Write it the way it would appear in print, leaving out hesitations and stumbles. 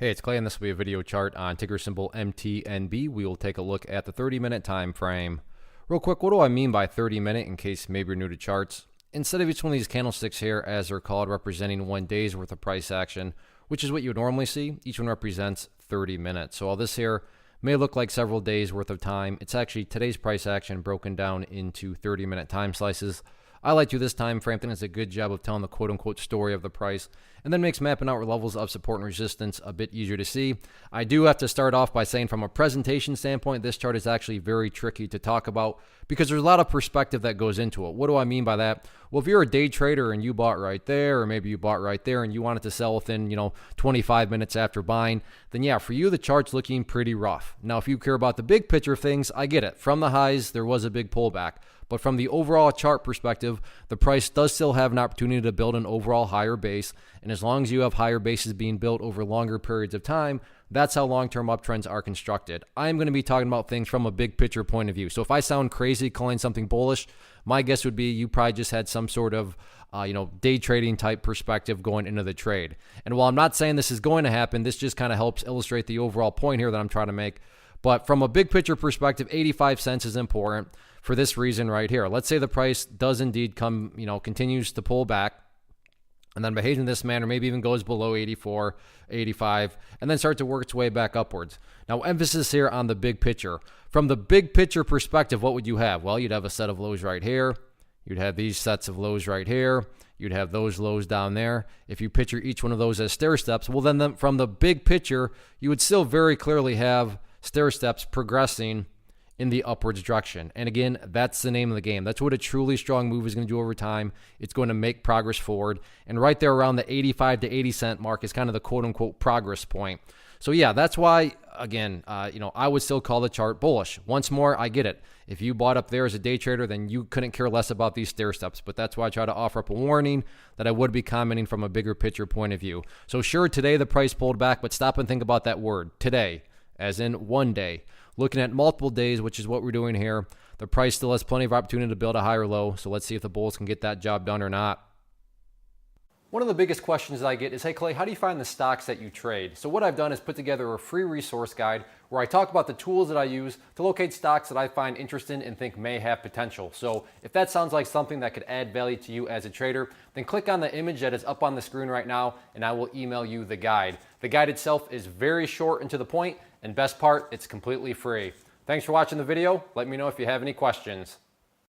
Hey, it's Clay, and this will be a video chart on ticker symbol MTNB. We will take a look at the 30-minute time frame. Real quick, what do I mean by 30-minute in case maybe you're new to charts? Instead of each one of these candlesticks here, as they're called, representing 1 day's worth of price action, which is what you would normally see, each one represents 30 minutes. So all this here may look like several days worth of time. It's actually today's price action broken down into 30-minute time slices. I like to this time frame. I think it's a good job of telling the quote-unquote story of the price, and then makes mapping out levels of support and resistance a bit easier to see. I do have to start off by saying from a presentation standpoint, this chart is actually very tricky to talk about because there's a lot of perspective that goes into it. What do I mean by that? Well, if you're a day trader and you bought right there, or maybe you bought right there and you wanted to sell within, 25 minutes after buying, then yeah, for you, the chart's looking pretty rough. Now, if you care about the big picture of things, I get it. From the highs, there was a big pullback. But from the overall chart perspective, the price does still have an opportunity to build an overall higher base. And as long as you have higher bases being built over longer periods of time, that's how long-term uptrends are constructed. I'm going to be talking about things from a big picture point of view. So if I sound crazy calling something bullish, my guess would be you probably just had some sort of day trading type perspective going into the trade. And while I'm not saying this is going to happen, this just kind of helps illustrate the overall point here that I'm trying to make. But from a big picture perspective, 85 cents is important for this reason right here. Let's say the price does indeed continues to pull back and then behaves in this manner, maybe even goes below 84, 85, and then start to work its way back upwards. Now, emphasis here on the big picture. From the big picture perspective, what would you have? Well, you'd have a set of lows right here. You'd have these sets of lows right here. You'd have those lows down there. If you picture each one of those as stair steps, well, then from the big picture, you would still very clearly have stair steps progressing in the upwards direction. And again, that's the name of the game. That's what a truly strong move is going to do over time. It's going to make progress forward. And right there around the 85 to 80 cent mark is kind of the quote unquote progress point. So yeah, that's why, again, I would still call the chart bullish. Once more, I get it. If you bought up there as a day trader, then you couldn't care less about these stair steps. But that's why I try to offer up a warning that I would be commenting from a bigger picture point of view. So sure, today the price pulled back, but stop and think about that word, today, as in 1 day. Looking at multiple days, which is what we're doing here, the price still has plenty of opportunity to build a higher low. So let's see if the bulls can get that job done or not. One of the biggest questions I get is, hey Clay, how do you find the stocks that you trade? So what I've done is put together a free resource guide where I talk about the tools that I use to locate stocks that I find interesting and think may have potential. So if that sounds like something that could add value to you as a trader, then click on the image that is up on the screen right now and I will email you the guide. The guide itself is very short and to the point, and best part, it's completely free. Thanks for watching the video. Let me know if you have any questions.